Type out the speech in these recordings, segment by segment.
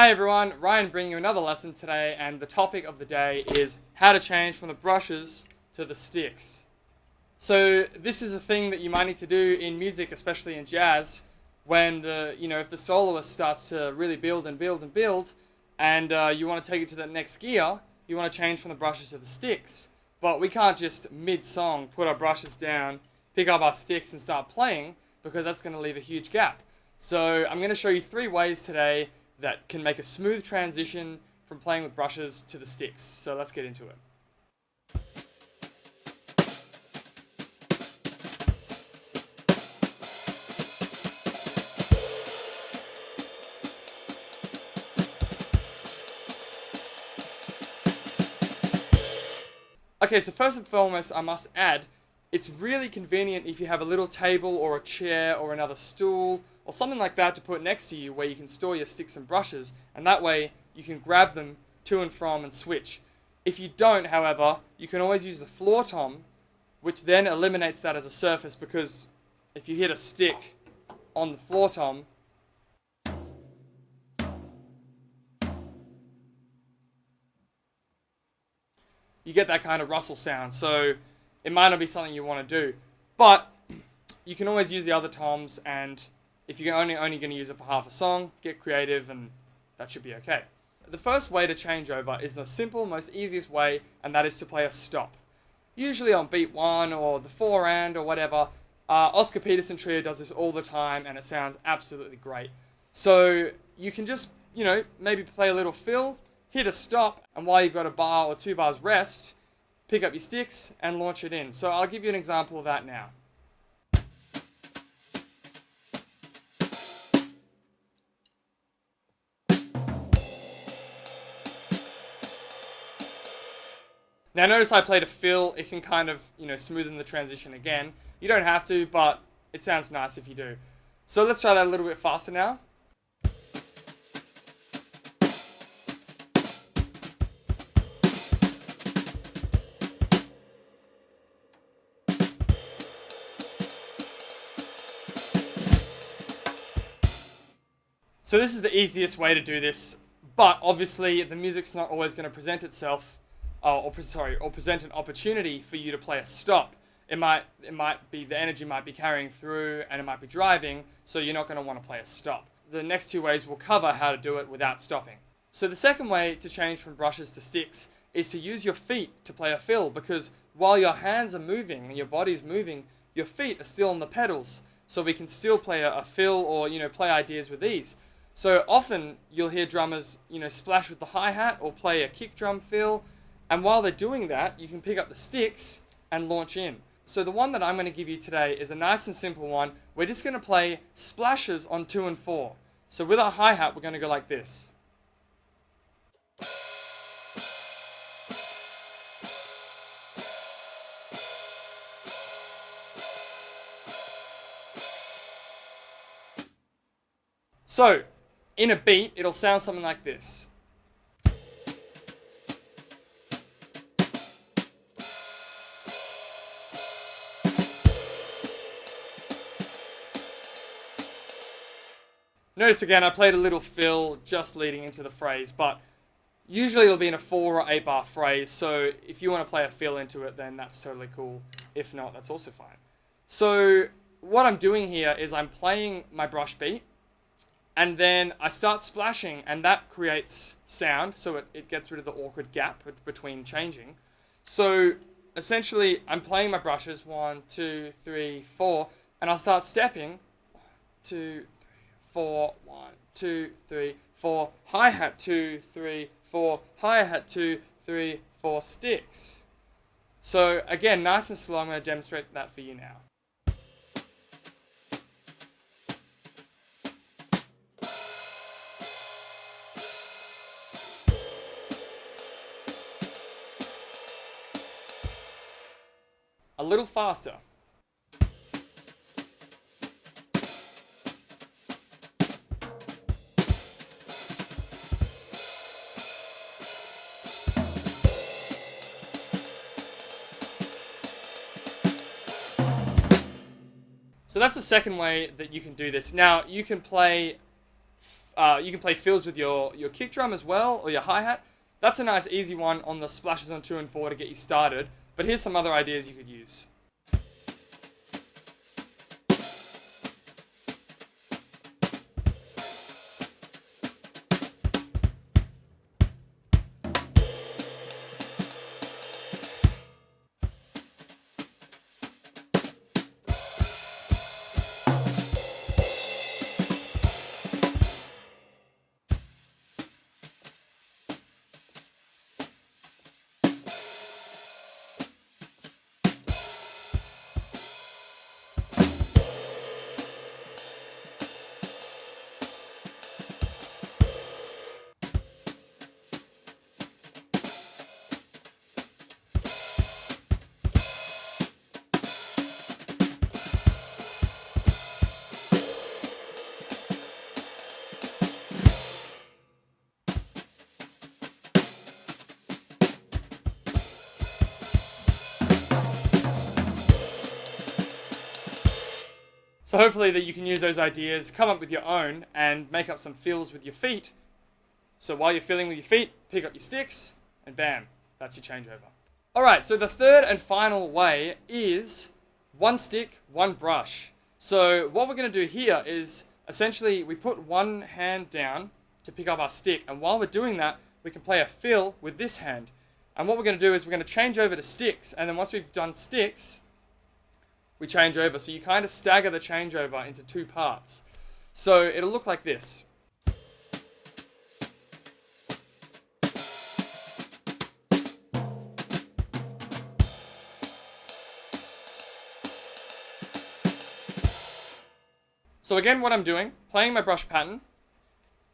Hi everyone, Ryan bringing you another lesson today, and the topic of the day is how to change from the brushes to the sticks. So this is a thing that you might need to do in music, especially in jazz, when if the soloist starts to really build and build and build, and you want to take it to the next gear, you want to change from the brushes to the sticks. But we can't just mid-song put our brushes down, pick up our sticks and start playing, because that's going to leave a huge gap. So I'm going to show you 3 ways today that can make a smooth transition from playing with brushes to the sticks. So let's get into it. Okay, so first and foremost, I must add, it's really convenient if you have a little table or a chair or another stool or something like that to put next to you where you can store your sticks and brushes, and that way you can grab them to and from and switch. If you don't, however, you can always use the floor tom, which then eliminates that as a surface, because if you hit a stick on the floor tom, you get that kind of rustle sound, so it might not be something you want to do. But you can always use the other toms, and if you're only going to use it for half a song, get creative and that should be okay. The first way to change over is the simple, most easiest way, and that is to play a stop. Usually on beat 1 or the 4 and or whatever. Oscar Peterson Trio does this all the time and it sounds absolutely great. So you can just, maybe play a little fill, hit a stop, and while you've got a bar or 2 bars rest, pick up your sticks and launch it in. So I'll give you an example of that now. Now notice I played a fill. It can kind of, smoothen the transition again. You don't have to, but it sounds nice if you do. So let's try that a little bit faster now. So this is the easiest way to do this, but obviously the music's not always going to present itself, or present an opportunity for you to play a stop. It might be, the energy might be carrying through and it might be driving, so you're not going to want to play a stop. The next 2 ways will cover how to do it without stopping. So the second way to change from brushes to sticks is to use your feet to play a fill, because while your hands are moving and your body's moving, your feet are still on the pedals, so we can still play a fill or play ideas with these. So often you'll hear drummers splash with the hi-hat or play a kick drum fill, and while they're doing that, you can pick up the sticks and launch in. So the one that I'm going to give you today is a nice and simple one. We're just going to play splashes on 2 and 4. So with our hi-hat, we're going to go like this. So in a beat, it'll sound something like this. Notice again, I played a little fill just leading into the phrase, but usually it'll be in a 4 or 8 bar phrase, so if you want to play a fill into it, then that's totally cool. If not, that's also fine. So what I'm doing here is I'm playing my brush beat, and then I start splashing, and that creates sound, so it gets rid of the awkward gap between changing. So essentially, I'm playing my brushes, 1, 2, 3, 4, and I'll start stepping, 2, 4, 1, 2, 3, 4, hi-hat 2, 3, 4, hi-hat 2, 3, 4, sticks. So again, nice and slow, I'm going to demonstrate that for you now. A little faster. So that's the second way that you can do this. Now, you can play You can play fills with your kick drum as well, or your hi-hat. That's a nice easy one on the splashes on 2 and 4 to get you started. But here's some other ideas you could use. So hopefully that you can use those ideas, come up with your own, and make up some fills with your feet. So while you're filling with your feet, pick up your sticks, and bam, that's your changeover. Alright, so the third and final way is one stick, one brush. So what we're going to do here is, essentially, we put one hand down to pick up our stick, and while we're doing that, we can play a fill with this hand. And what we're going to do is we're going to change over to sticks, and then once we've done sticks, we change over. So you kind of stagger the changeover into 2 parts. So it'll look like this. So again, what I'm doing, playing my brush pattern,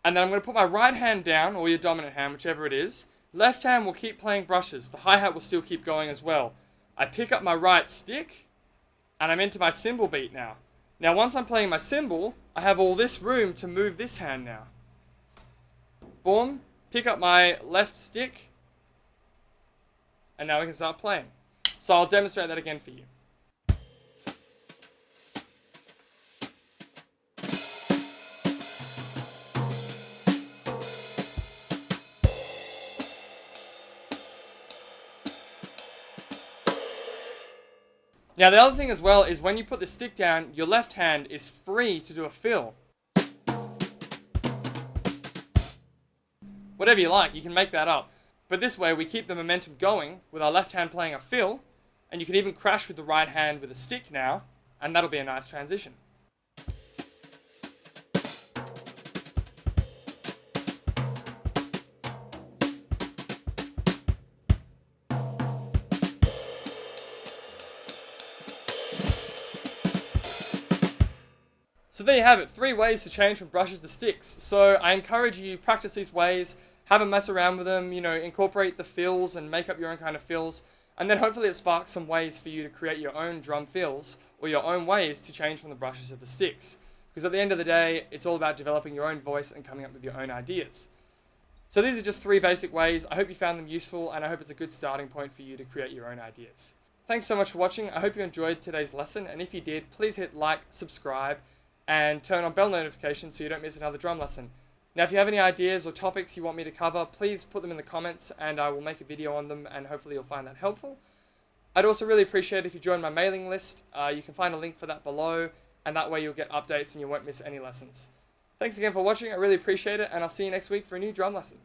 and then I'm going to put my right hand down, or your dominant hand, whichever it is. Left hand will keep playing brushes. The hi-hat will still keep going as well. I pick up my right stick, and I'm into my cymbal beat now. Now once I'm playing my cymbal, I have all this room to move this hand now. Boom, pick up my left stick, and now we can start playing. So I'll demonstrate that again for you. Now the other thing as well is when you put the stick down, your left hand is free to do a fill. Whatever you like, you can make that up. But this way we keep the momentum going with our left hand playing a fill, and you can even crash with the right hand with a stick now, and that'll be a nice transition. So there you have it, 3 ways to change from brushes to sticks. So I encourage you, practice these ways, have a mess around with them, incorporate the fills and make up your own kind of fills, and then hopefully it sparks some ways for you to create your own drum fills, or your own ways to change from the brushes to the sticks. Because at the end of the day, it's all about developing your own voice and coming up with your own ideas. So these are just 3 basic ways. I hope you found them useful, and I hope it's a good starting point for you to create your own ideas. Thanks so much for watching. I hope you enjoyed today's lesson, and if you did, please hit like, subscribe, and turn on bell notifications so you don't miss another drum lesson. Now if you have any ideas or topics you want me to cover, please put them in the comments and I will make a video on them, and hopefully you'll find that helpful. I'd also really appreciate if you join my mailing list. You can find a link for that below, and that way you'll get updates and you won't miss any lessons. Thanks again for watching, I really appreciate it, and I'll see you next week for a new drum lesson.